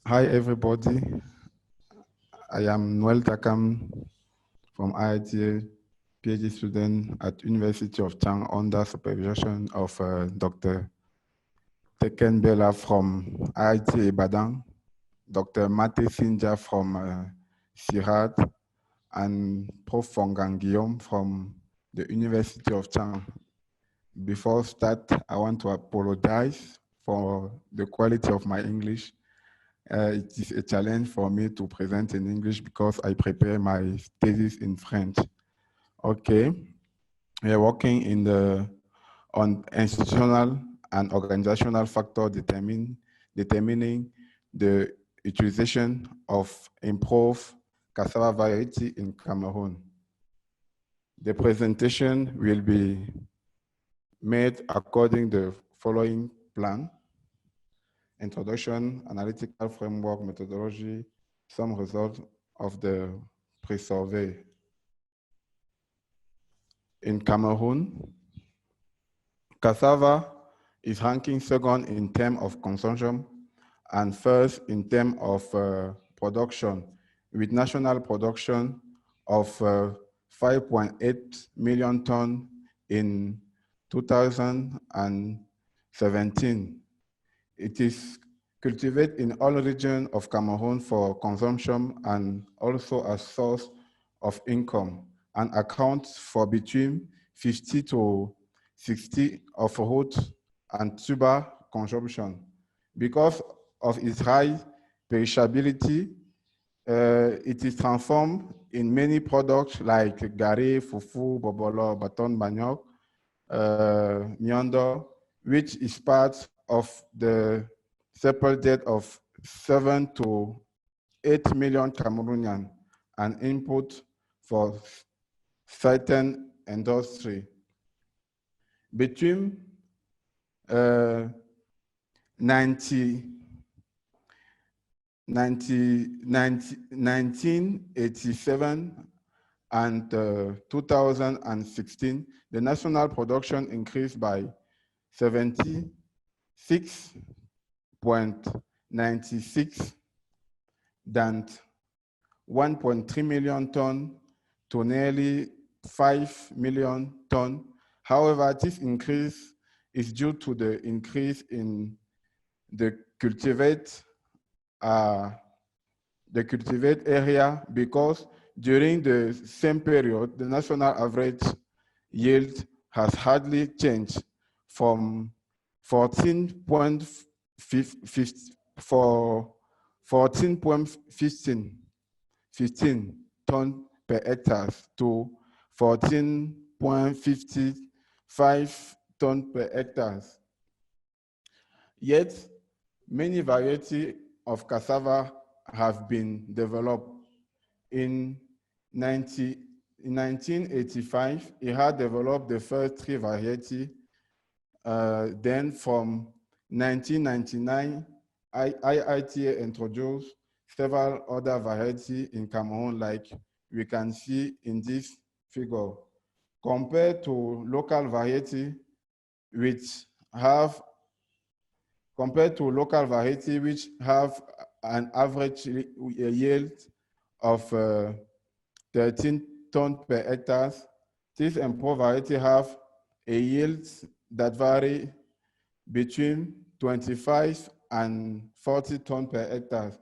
Hi, everybody. I am Noël Takam from IITA, PhD student at University of Chang under supervision of Dr. Teeken Bela from IITA Ibadan, Dr. Mate Sinja from Sirat, and Prof. Fongan Guillaume from the University of Chang. Before start, I want to apologize for the quality of my English. It is a challenge for me to present in English because I prepare my thesis in French. Okay, we are working on institutional and organizational factor determining the utilization of improved cassava variety in Cameroon. The presentation will be made according to the following plan: introduction, analytical framework, methodology, some results of the pre-survey. In Cameroon, cassava is ranking second in terms of consumption and first in terms of production, with national production of 5.8 million tons in 2017. It is cultivated in all regions of Cameroon for consumption and also a source of income, and accounts for between 50 to 60 of root and tuber consumption. Because of its high perishability, it is transformed in many products like gari, fufu, bobolo, baton manioc, miondo, which is part of the simple debt of 7 to 8 million Cameroonian, an input for certain industry. Between 1987 and 2016, the national production increased by 76.96 than 1.3 million tons to nearly 5 million tons. However, this increase is due to the increase in the cultivate area, because during the same period, the national average yield has hardly changed from 14.15 tons per hectare to 14.55 tons per hectare. Yet, many varieties of cassava have been developed. In 1985, it had developed the first 3 varieties. Then from 1999, IITA introduced several other varieties in Cameroon, like we can see in this figure. Compared to local variety, which have an average yield of 13 tons per hectare, these improved varieties have a yield that vary between 25 and 40 tons per hectare.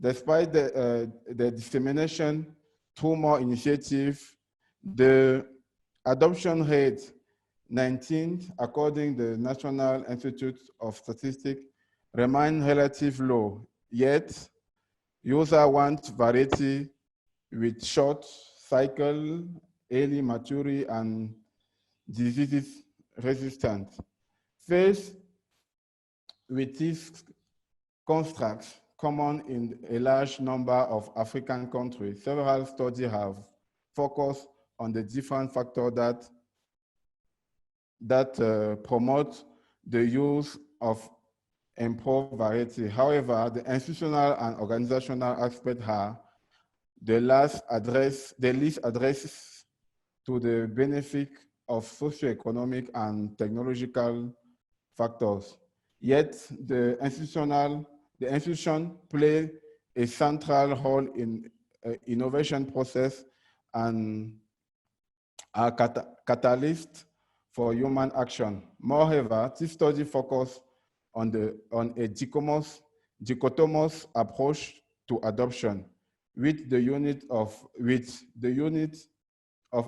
Despite the dissemination through more initiatives, the adoption rate 19, according to the National Institute of Statistics, remain relatively low. Yet, users want variety with short cycle, early maturity, and disease resistant. Faced with these constructs common in a large number of African countries, several studies have focused on the different factors that promote the use of improved variety. However, the institutional and organizational aspects are the least addresses to the benefit of socioeconomic and technological factors. Yet, the institutional The institution play a central role in innovation process and are catalyst for human action. Moreover, this study focused on a dichotomous approach to adoption, with the unit of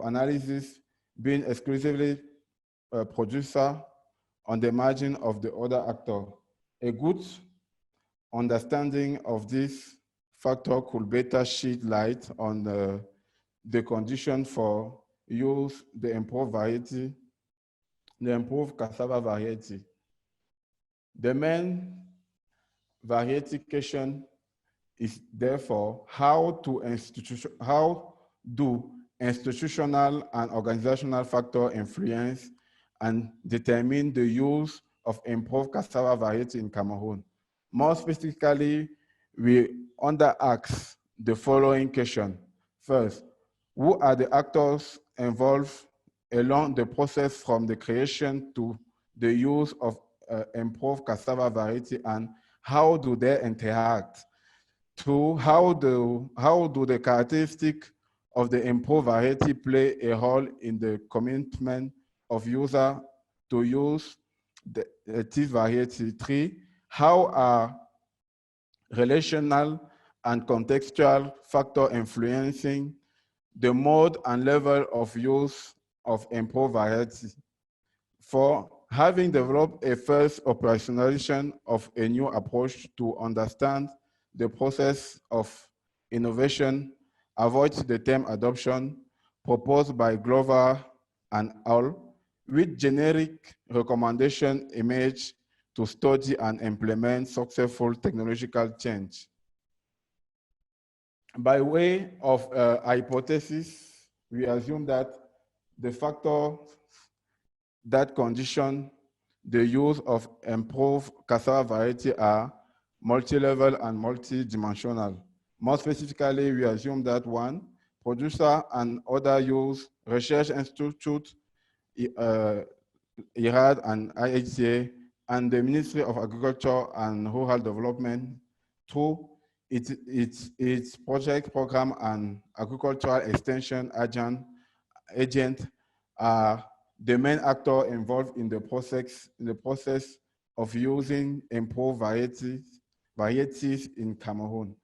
analysis being exclusively a producer on the margin of the other actor. A good understanding of this factor could better shed light on the condition for use the improved cassava variety. The main variety question is therefore how do institutional and organizational factors influence and determine the use of improved cassava variety in Cameroon. More specifically, we ask the following question. First, who are the actors involved along the process from the creation to the use of improved cassava variety, and how do they interact? Two, how do the characteristics of the improved variety play a role in the commitment of user to use this variety? Three, how are relational and contextual factors influencing the mode and level of use of improved variety? For having developed a first operationalization of a new approach to understand the process of innovation, avoid the term adoption proposed by Glover and al., with generic recommendation emerge to study and implement successful technological change. By way of hypothesis, we assume that the factor that condition the use of improved cassava variety are multi-level and multi-dimensional. More specifically, we assume that one, producer and other use research institute, IRAD and IITA, and the Ministry of Agriculture and Rural Development through its project program and agricultural extension agent are the main actor involved in the process of using improved varieties in Cameroon.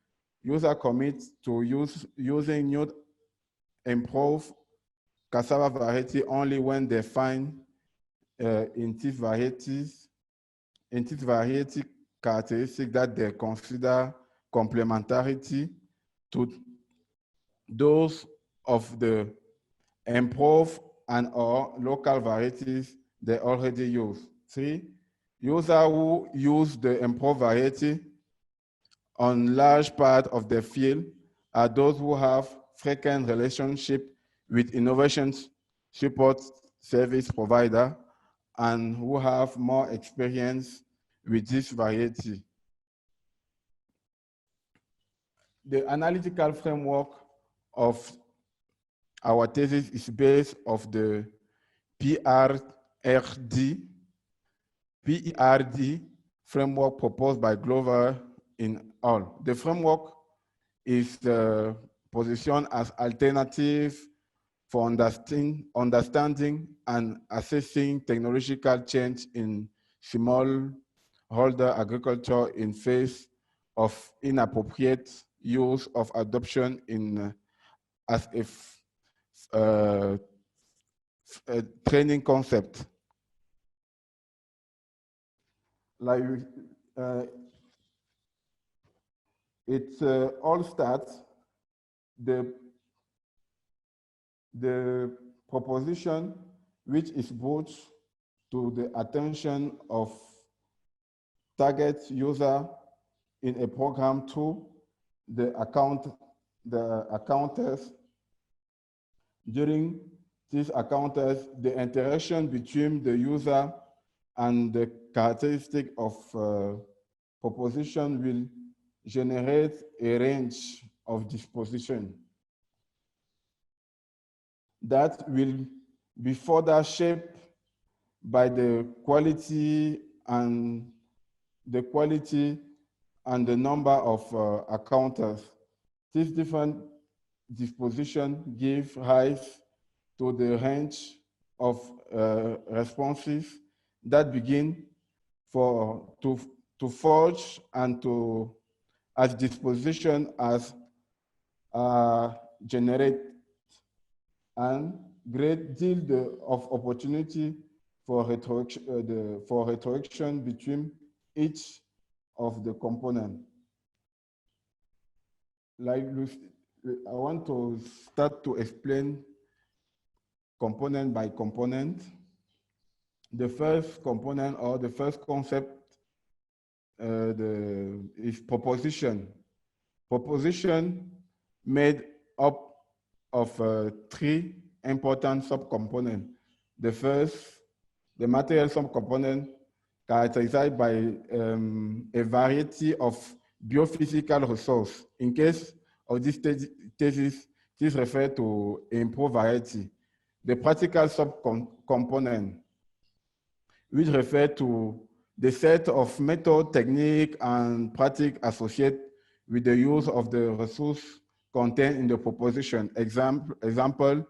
User commit to using new improved cassava variety only when they find in these variety characteristics that they consider complementarity to those of the improved and or local varieties they already use. Three, users who use the improved variety on large part of the field are those who have frequent relationship with innovation support service provider and who have more experience with this variety. The analytical framework of our thesis is based on the PERD framework proposed by Glover in all. The framework is positioned as alternative for understanding and assessing technological change in smallholder agriculture in face of inappropriate use of adoption as a training concept. Like it all starts the proposition which is brought to the attention of target user in a program to the accounters. During these encounters, the interaction between the user and the characteristic of proposition will generate a range of disposition that will be further shaped by the quality and and the number of accounters. These different dispositions give rise to the range of responses that begin to forge and to as disposition as generate and great deal of opportunity for retroaction between each of the components. Like I want to start to explain component by component. The first component or the first concept is proposition. Proposition made up of three important subcomponents. The first, the material subcomponent, characterized by a variety of biophysical resources. In case of this thesis, this refers to improved variety. The practical subcomponent, which refer to the set of method, technique, and practice associated with the use of the resource contained in the proposition. Example,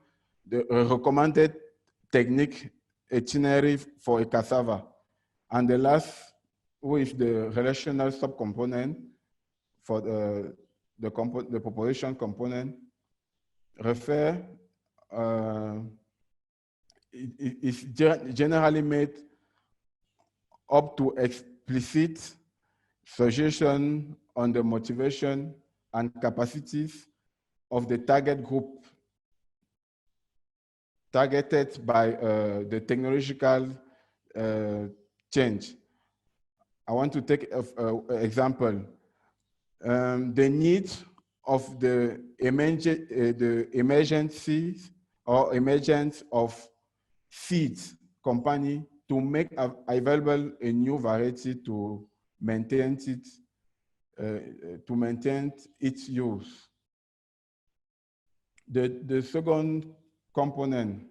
the recommended technique itinerary for a cassava. And the last, which is the relational subcomponent for the proposition component, refer, it is generally made up to explicit suggestion on the motivation and capacities of the target group targeted by the technological change. I want to take an example. The need of the emergencies or emergence of seeds company to make available a new variety to maintain its use. The second component,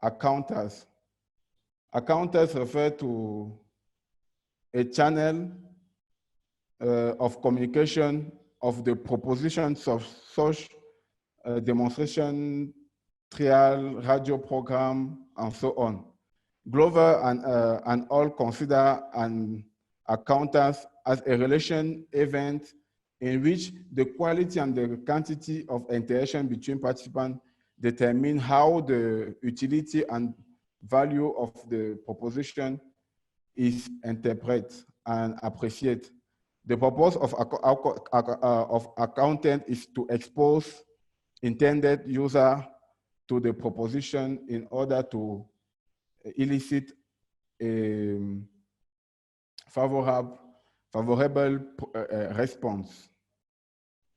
accounters. Accounters refer to a channel of communication of the propositions of such demonstration, trial, radio program, and so on. Glover and all consider an accounters as a relation event in which the quality and the quantity of interaction between participants determine how the utility and value of the proposition is interpreted and appreciated. The purpose of accountant is to expose intended user to the proposition in order to elicit a favorable response.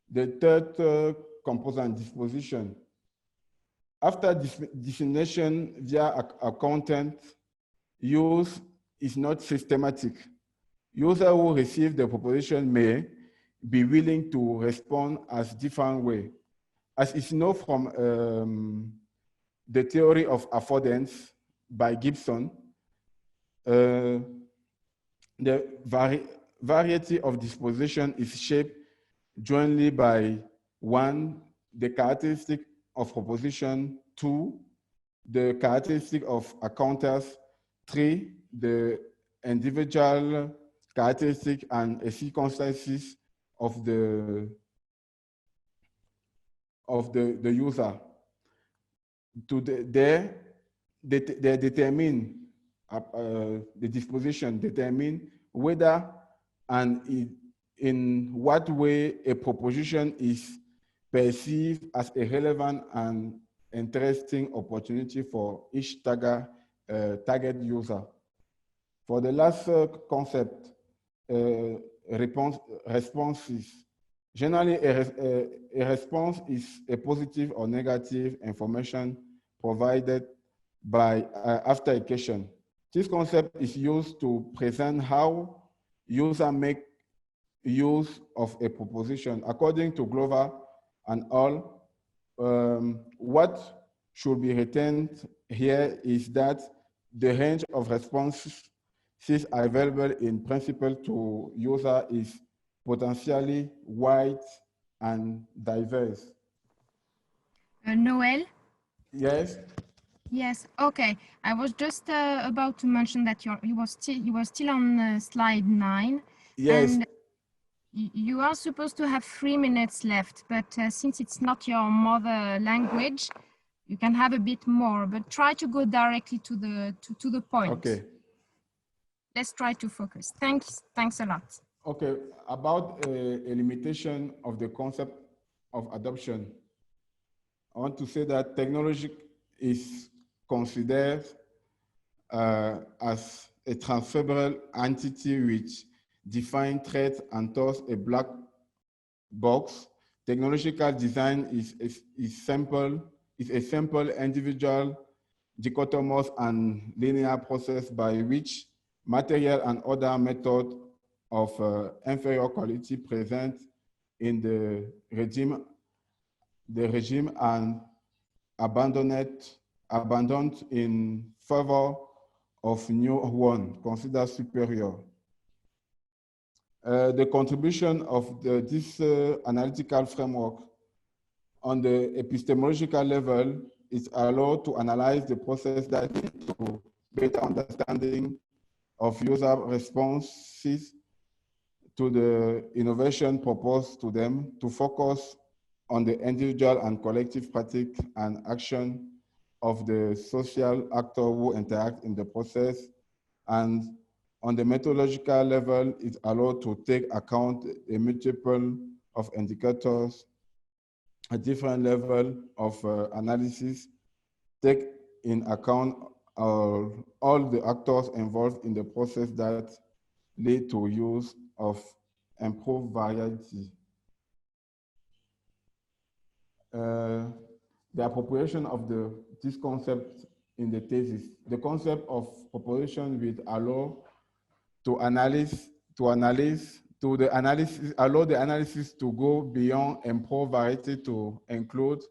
The third component, disposition. After dissemination via accountant, use is not systematic. User who receive the proposition may be willing to respond as different way. As is known from the theory of affordance by Gibson, the variety of disposition is shaped jointly by 1, the characteristic of proposition, 2, the characteristic of accounters, 3, the individual characteristic and circumstances of the user. They determine the disposition, determine whether and in what way a proposition is perceived as a relevant and interesting opportunity for each target user. For the last concept, responses. Generally, a response is a positive or negative information provided by after a question. This concept is used to present how users make use of a proposition. According to Glover and all, what should be retained here is that the range of responses available in principle to user is potentially wide and diverse. Noël? Yes? Yes, okay. I was just about to mention that you were still on slide 9. Yes. And you are supposed to have 3 minutes left, but since it's not your mother language, you can have a bit more, but try to go directly to the point. Okay. Let's try to focus. Thanks a lot. Okay, about a limitation of the concept of adoption. I want to say that technology is considered as a transferable entity which defines threats and thus a black box. Technological design is a simple individual, dichotomous and linear process by which material and other methods of inferior quality present in the regime and abandoned in favor of new one considered superior. The contribution of this analytical framework on the epistemological level is allowed to analyze the process that leads to better understanding of user responses to the innovation proposed to them, to focus on the individual and collective practice and action of the social actor who interact in the process. And on the methodological level, it's allowed to take account a multiple of indicators, a different level of analysis, take in account all the actors involved in the process that lead to use of improved variety. The appropriation of this concept in the thesis. The concept of proposition will allow allow the analysis to go beyond improved variety to include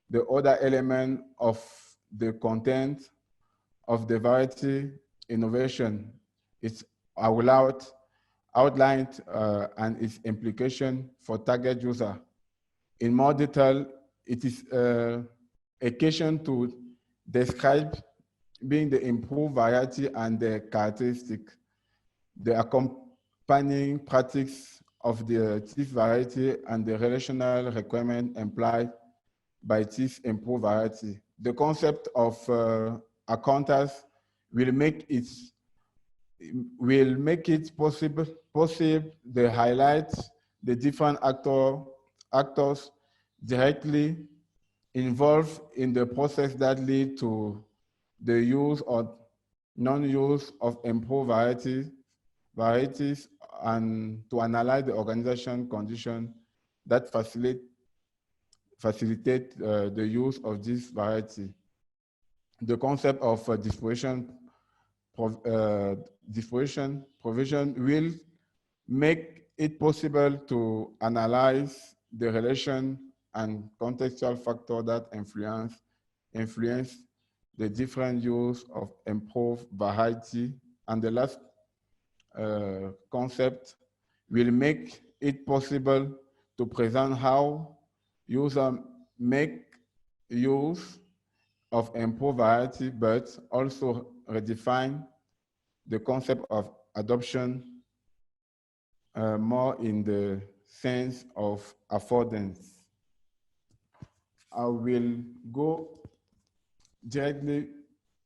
the other element of the content of the variety innovation. It's outlined and its implication for target user. In more detail, it is occasion to describe being the improved variety and the characteristic, the accompanying practice of the this variety and the relational requirement implied by this improved variety. The concept of accounters will make it possible to highlight the different actors directly involved in the process that lead to the use or non-use of improved varieties and to analyze the organization condition that facilitate the use of this variety. The concept of disposition provision will make it possible to analyze the relation and contextual factor that influence the different use of improved variety. And the last concept will make it possible to present how users make use of improved variety, but also redefine the concept of adoption more in the sense of affordance. I will go directly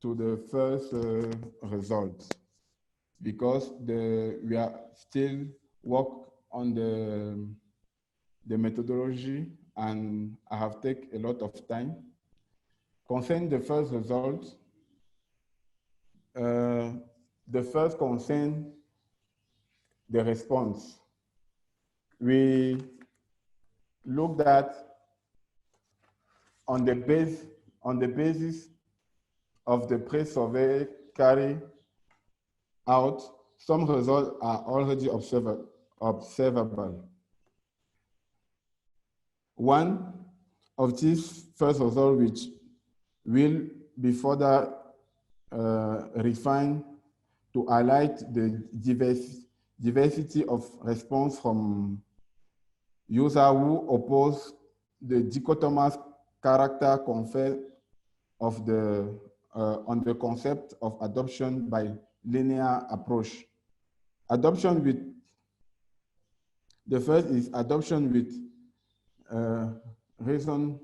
to the first result because we are still work on the methodology and I have taken a lot of time. Concerning the first result, the first concern the response. We looked at on the basis of the pre-survey carry out, some results are already observable. One of these first results, which will be further refined to highlight the diversity of response from users who oppose the dichotomous character conferred of on the concept of adoption by linear approach. Adoption with, the first is adoption with reason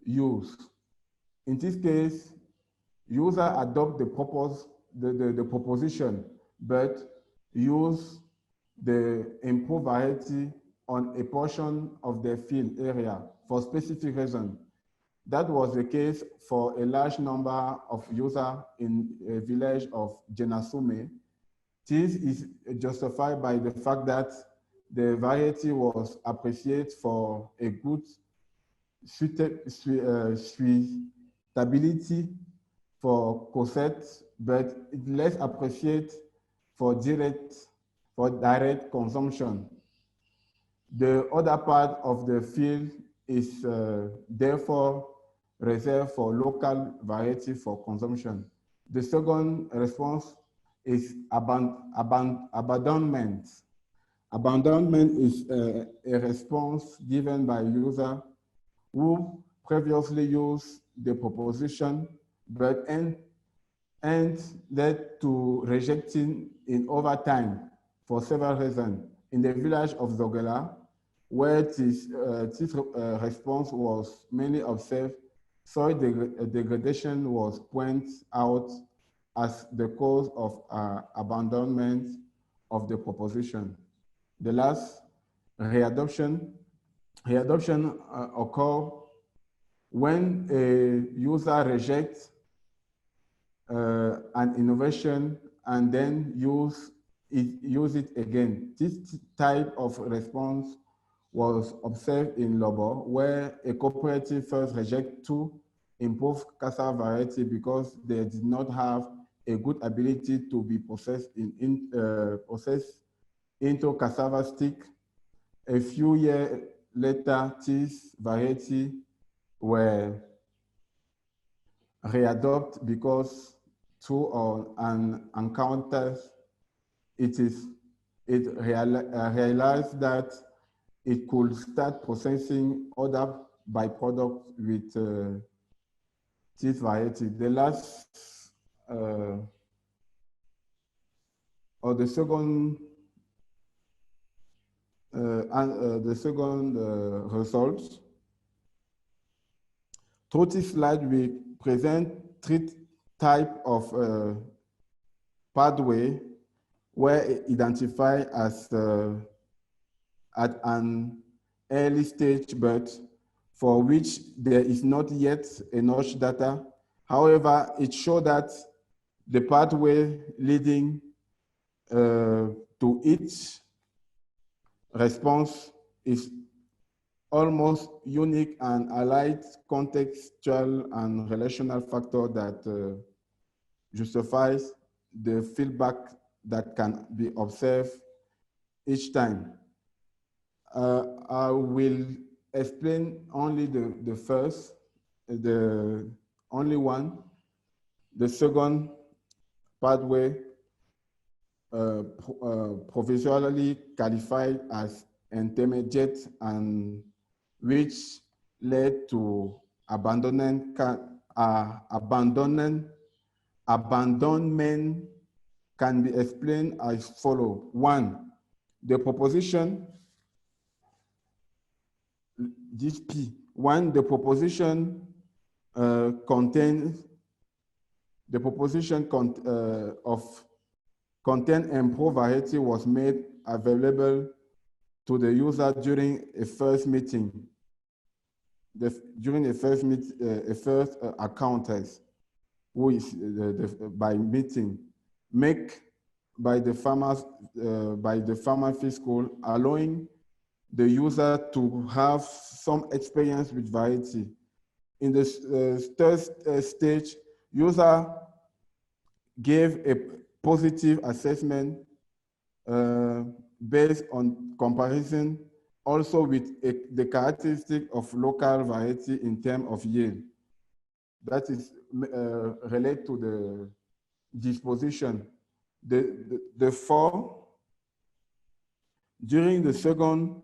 use. In this case, users adopt the purpose, the proposition, but use the improved variety on a portion of their field area for specific reason. That was the case for a large number of users in a village of Jenasume. This is justified by the fact that the variety was appreciated for a good suitability for cossette, but less appreciated for direct consumption. The other part of the field is therefore reserved for local variety for consumption. The second response is abandonment. Abandonment is a response given by user who previously used the proposition, but end led to rejecting in over time for several reasons. In the village of Zogela, where this response was mainly observed, soil degradation was pointed out as the cause of abandonment of the proposition. The last, readoption. Readoption occurs when a user rejects an innovation and then use it again. This type of response was observed in Lobo, where a cooperative first rejected two improved cassava variety because they did not have a good ability to be processed into cassava stick. A few years later, these variety were readopted because through an encounters, it realized that it could start processing other byproducts with this variety. The last, or the second, results. Through this slide, we present three types of pathway were identified as at an early stage, but for which there is not yet enough data. However, it showed that the pathway leading to each response is almost unique and allied contextual and relational factor that justifies the feedback that can be observed each time. I will explain only the first, the only one. The second pathway, provisionally qualified as intermediate and which led to abandonment can be explained as follows. One, the proposition, this P. One, the proposition contains the proposition content improved variety was made available to the user during a first meeting. During a first account test, who is by meeting, make by the pharmacy school, allowing the user to have some experience with variety. In the third stage, user gave a positive assessment based on comparison also with the characteristic of local variety in terms of yield. That is related to the disposition. The four During the second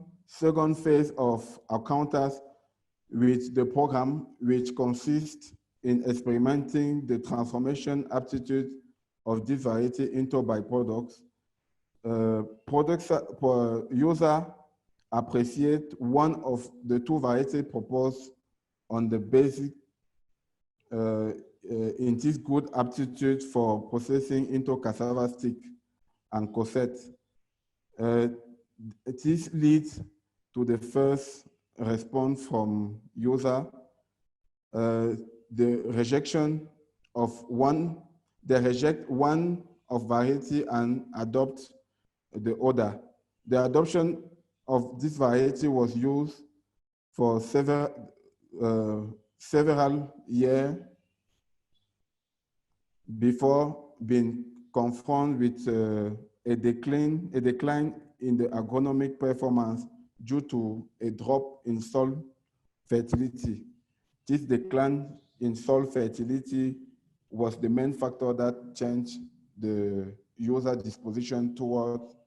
phase of encounters with the program, which consists in experimenting the transformation aptitude of this variety into byproducts, user appreciate one of the two varieties proposed on the basic in this good aptitude for processing into cassava stick and cossette. This leads to the first response from user, the rejection of one, they reject one of variety and adopt the other. The adoption of this variety was used for several years before being confronted with a decline in the agronomic performance due to a drop in soil fertility. This decline in soil fertility was the main factor that changed the user disposition towards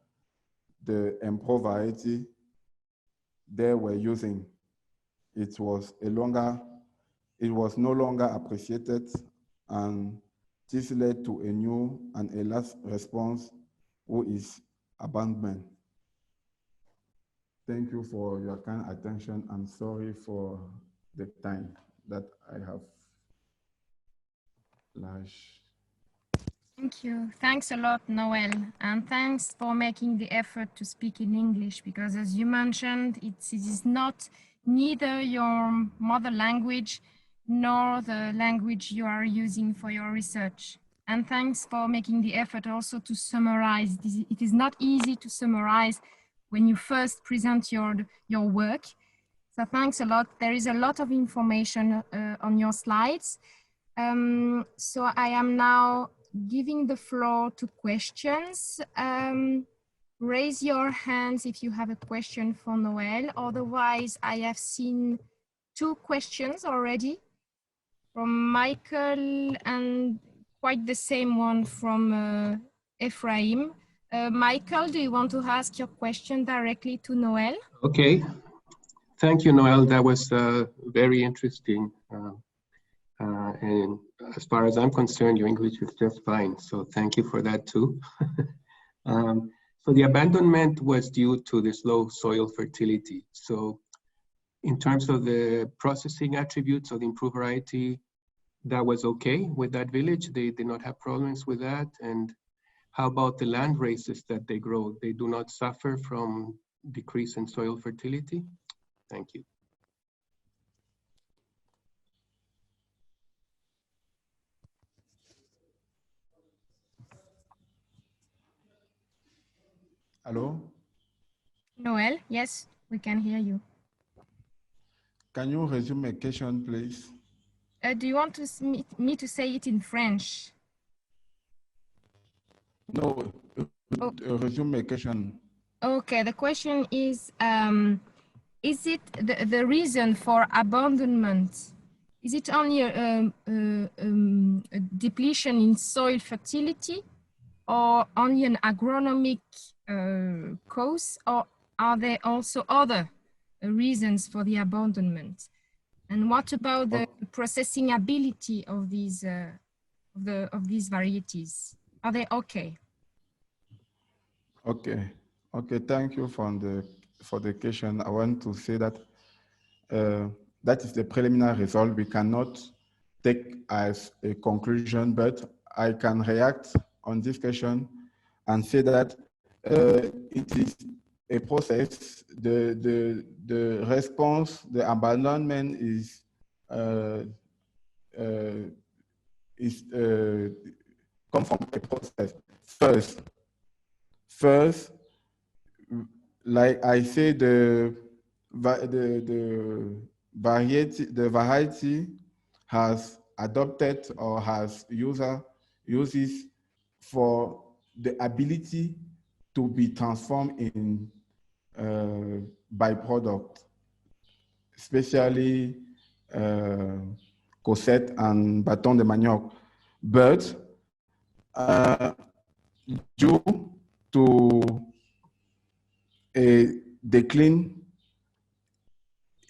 the improved variety they were using. It was no longer appreciated, and this led to a new and a last response, who is abandonment. Thank you for your kind attention. I'm sorry for the time that I have lost. Thank you. Thanks a lot, Noël. And thanks for making the effort to speak in English, because as you mentioned, it is not neither your mother language nor the language you are using for your research. And thanks for making the effort also to summarize. It is not easy to summarize when you first present your work. So thanks a lot. There is a lot of information on your slides. So I am now giving the floor to questions. Raise your hands if you have a question for Noël. Otherwise, I have seen 2 questions already from Michael and quite the same one from Ephraim. Michael, do you want to ask your question directly to Noël? Okay. Thank you, Noël. That was very interesting. And as far as I'm concerned, your English is just fine. So thank you for that too. So the abandonment was due to this low soil fertility. So in terms of the processing attributes of the improved variety, that was okay with that village. They did not have problems with that. And how about the land races that they grow? They do not suffer from decrease in soil fertility? Thank you. Hello? Noël, yes, we can hear you. Can you resume a question, please? Do you want me to say it in French? No, resume a question. Okay, the question is it the reason for abandonment? Is it only a depletion in soil fertility, or only an agronomic cause, or are there also other reasons for the abandonment? And what about the processing ability of these varieties? Are they okay? Okay, thank you for the question. I want to say that that is the preliminary result. We cannot take as a conclusion, but I can react on this question and say that it is a process. The response, the abandonment is come from a process. First, like I say, the variety has adopted or has uses for the ability to be transformed in byproduct, especially cossette and bâton de manioc. But due to a decline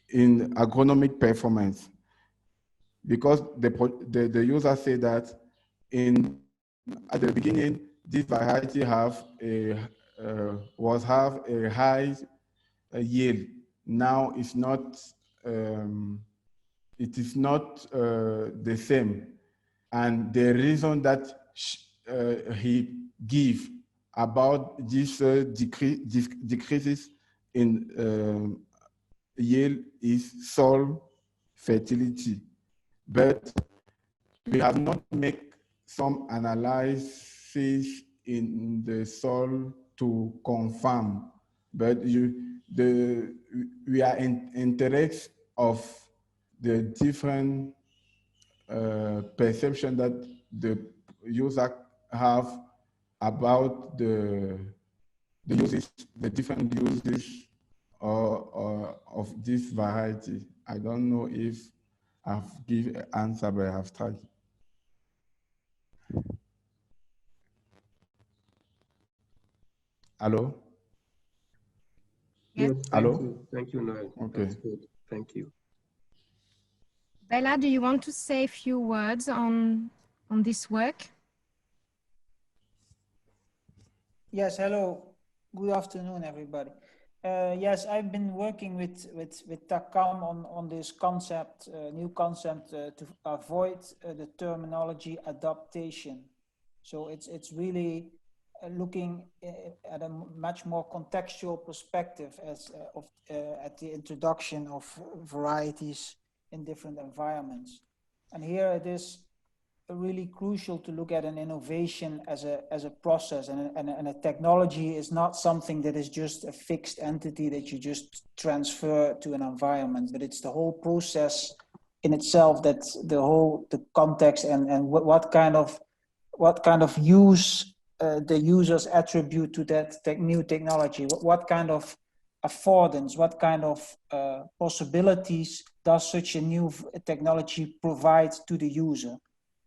in agronomic performance, because the user say that at the beginning this variety have a high yield. Now it's not. It is not the same, and the reason that he give about this decreases in yield is soil fertility, but we have not made some analysis in the soil to confirm. But we are interested of the different perception that the user have about the uses, the different uses of this variety. I don't know if I've given an answer, but I have tried. Hello? Yes, Hello? Thank you, Noël. Okay. That's good. Thank you. Bela, do you want to say a few words on this work? Yes, hello. Good afternoon, everybody. Yes, I've been working with Takam on this concept, new concept to avoid the terminology adaptation. So it's really looking at a much more contextual perspective at the introduction of varieties in different environments. And here it is really crucial to look at an innovation as a process, and a technology is not something that is just a fixed entity that you just transfer to an environment, but it's the whole process in itself, that the context and what kind of use the users attribute to that new technology, what kind of affordance, what kind of possibilities does such a new technology provide to the user.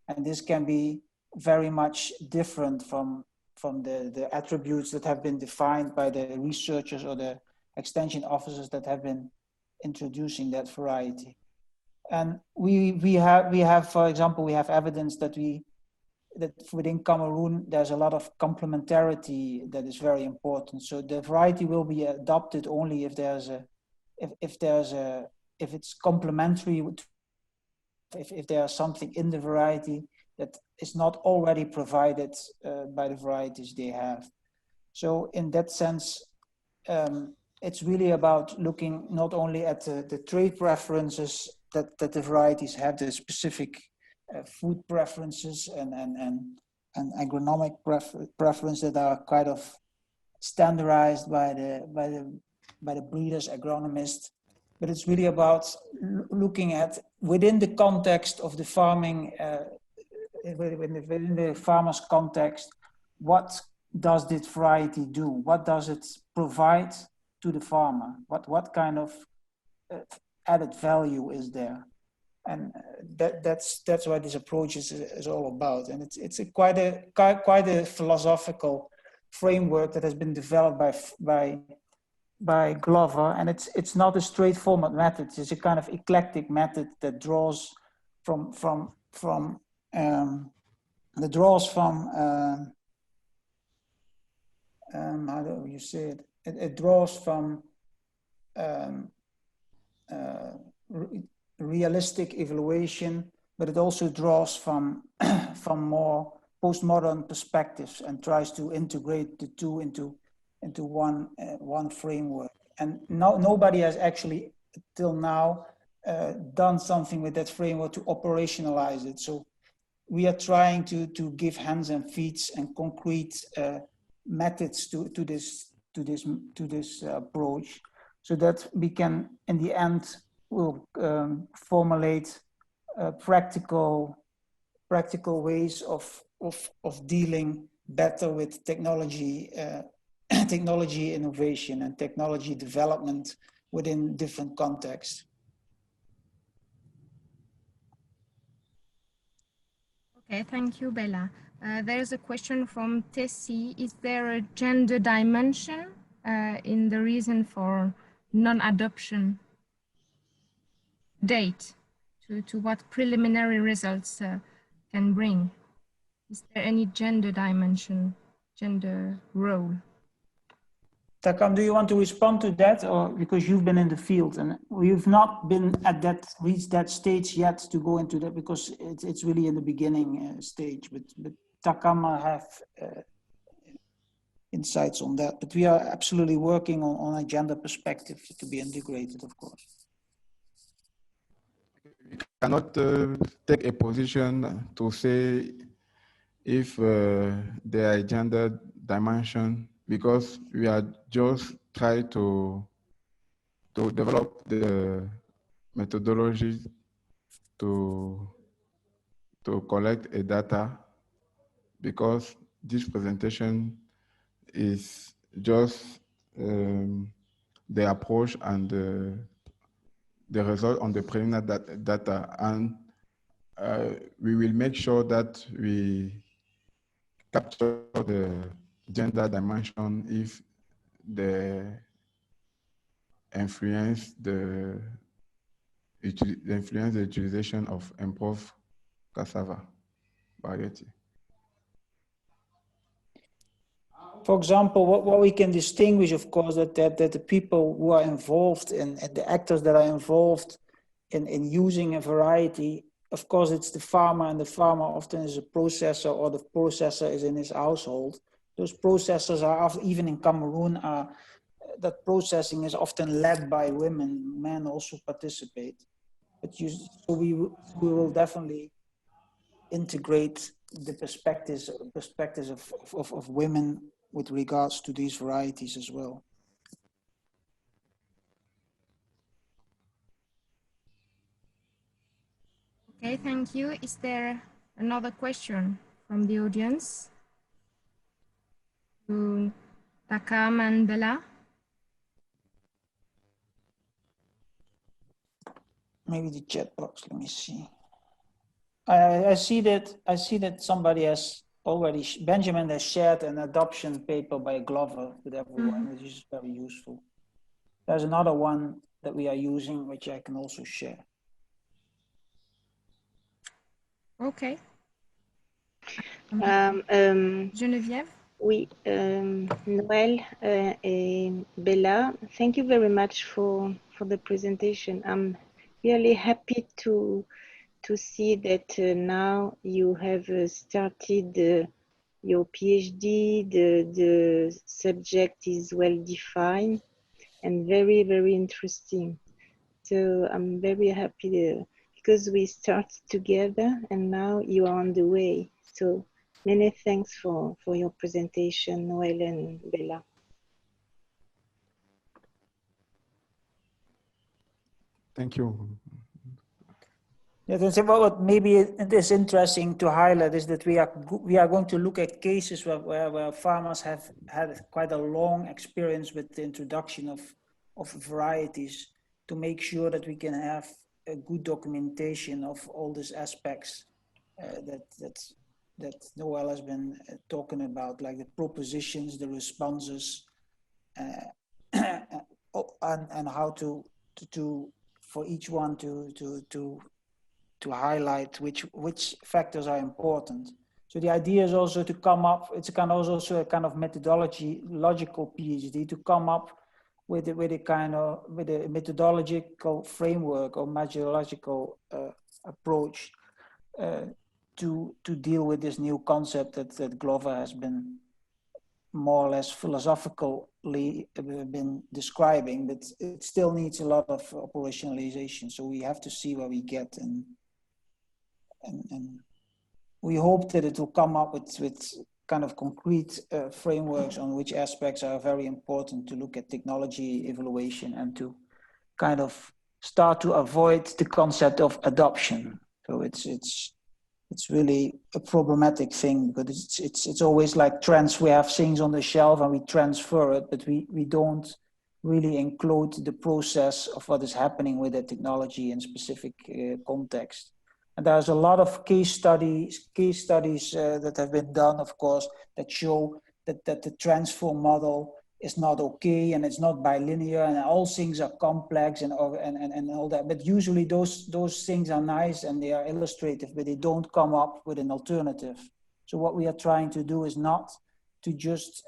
And this can be very much different from the attributes that have been defined by the researchers or the extension officers that have been introducing that variety. And we have, for example, we have evidence that within Cameroon, there's a lot of complementarity that is very important. So the variety will be adopted only if it's complementary, if there's something in the variety that is not already provided by the varieties they have. So in that sense, it's really about looking not only at the trait preferences that the varieties have, the specific food preferences and agronomic preference that are kind of standardized by the breeders, agronomists, but it's really about looking at within the context of the farming, within the farmer's context, what does this variety do? What does it provide to the farmer? What kind of added value is there? And that's what this approach is all about. And it's quite a philosophical framework that has been developed by Glover, and it's not a straightforward method. It's a kind of eclectic method that draws from how do you say it? It draws from realistic evaluation, but it also draws from more postmodern perspectives and tries to integrate the two into one framework. And nobody has actually till now done something with that framework to operationalize it. So we are trying to give hands and feet and concrete methods to this approach, so that we can, in the end, will formulate practical ways of dealing better with technology. Technology innovation and technology development within different contexts. Okay, thank you, Bela. There is a question from Tessie. Is there a gender dimension in the reason for non-adoption date to what preliminary results can bring? Is there any gender dimension, gender role? Takam, do you want to respond to that, or because you've been in the field and we've not been at that reached that stage yet to go into that because it's really in the beginning stage. But Takam have insights on that. But we are absolutely working on a gender perspective to be integrated, of course. We cannot take a position to say if there are gender dimension, because we are just trying to develop the methodology to collect a data, because this presentation is just the approach and the result on the preliminary data, and we will make sure that we capture the gender dimension if they influence the utilization of improved cassava variety. For example, what we can distinguish, of course, that the people who are involved and the actors that are involved in using a variety, of course, it's the farmer, and the farmer often is a processor, or the processor is in his household. Those processors are, even in Cameroon, that processing is often led by women. Men also participate. But so we will definitely integrate the perspectives of women with regards to these varieties as well. Okay, thank you. Is there another question from the audience to Takam and Bela? Maybe the chat box. Let me see. I see that somebody has already. Benjamin has shared an adoption paper by Glover with everyone, which is very useful. There's another one that we are using, which I can also share. Okay. Geneviève? Oui, Noël and Bela, thank you very much for the presentation. I'm really happy to see that now you have started your PhD. The subject is well defined and very, very interesting. So I'm very happy because we started together and now you are on the way. So many thanks for your presentation, Noël and Bela. Thank you. Yeah, what maybe it is interesting to highlight is that we are going to look at cases where farmers have had quite a long experience with the introduction of varieties, to make sure that we can have a good documentation of all these aspects that Noël has been talking about, like the propositions, the responses, and how to for each one to highlight which factors are important. So the idea is also to come up, it's also a kind of logical PhD, to come up with a methodological framework or methodological approach to deal with this new concept that Glover has been more or less philosophically been describing, but it still needs a lot of operationalization. So we have to see where we get, and we hope that it will come up with kind of concrete frameworks on which aspects are very important to look at technology evaluation, and to kind of start to avoid the concept of adoption. So it's really a problematic thing, because it's always like trends. We have things on the shelf and we transfer it, but we don't really include the process of what is happening with the technology in specific context. And there's a lot of case studies that have been done, of course, that show that the transfer model is not okay, and it's not bilinear, and all things are complex and all that. But usually those things are nice and they are illustrative, but they don't come up with an alternative. So what we are trying to do is not to just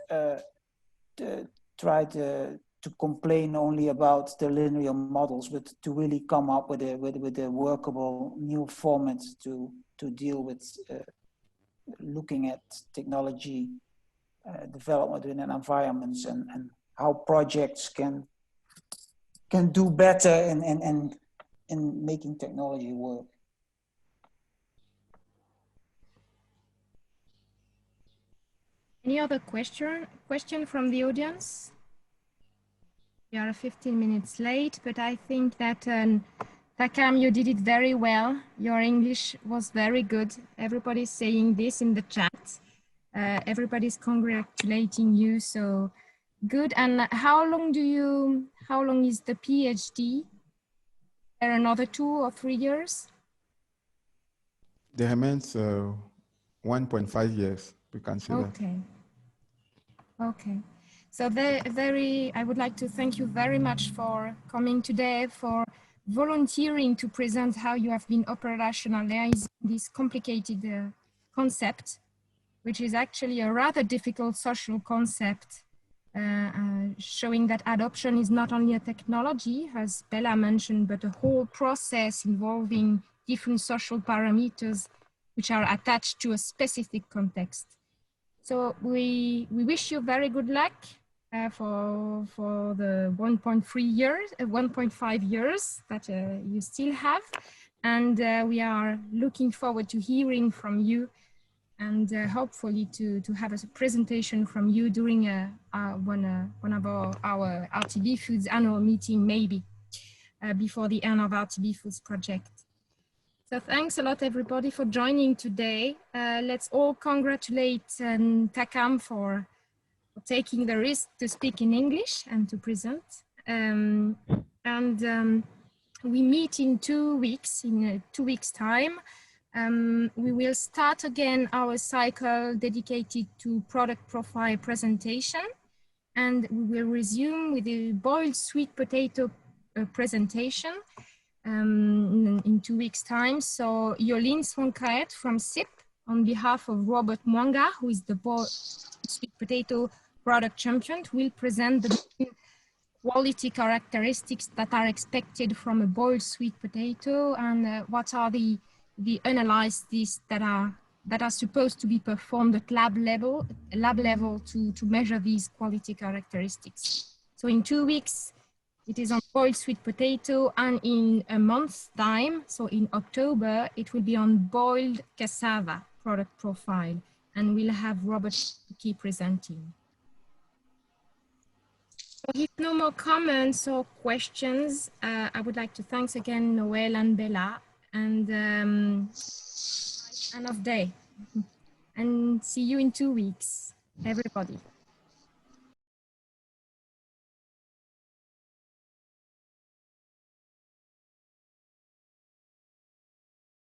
try to complain only about the linear models, but to really come up with a workable new format to deal with looking at technology development in environments and how projects can do better in making technology work. Any other question from the audience? We are 15 minutes late, but I think that Takam, you did it very well. Your English was very good. Everybody's saying this in the chat. Everybody's congratulating you, so good. And how long is the PhD? Are another 2 or 3 years? There remains 1.5 years, we can say that. Okay. So I would like to thank you very much for coming today, for volunteering to present how you have been operationalizing this complicated concept, which is actually a rather difficult social concept, showing that adoption is not only a technology, as Bela mentioned, but a whole process involving different social parameters which are attached to a specific context. So we wish you very good luck for the 1.5 years that you still have. And we are looking forward to hearing from you and hopefully to have a presentation from you during one of our RTB Foods annual meeting, maybe before the end of RTB Foods project. So thanks a lot, everybody, for joining today. Let's all congratulate Takam for taking the risk to speak in English and to present. We meet in 2 weeks, in 2 weeks' time. We will start again our cycle dedicated to product profile presentation, and we will resume with the boiled sweet potato presentation in 2 weeks' time. So Yolene Swankaet from SIP, on behalf of Robert Mwanga, who is the boiled sweet potato product champion, will present the quality characteristics that are expected from a boiled sweet potato and what are the analyses that are supposed to be performed at lab level to measure these quality characteristics. So in 2 weeks, it is on boiled sweet potato, and in a month's time, so in October, it will be on boiled cassava product profile, and we'll have Robert Key presenting. So if no more comments or questions, I would like to thank again Noël and Bela, and end of day. And see you in 2 weeks, everybody.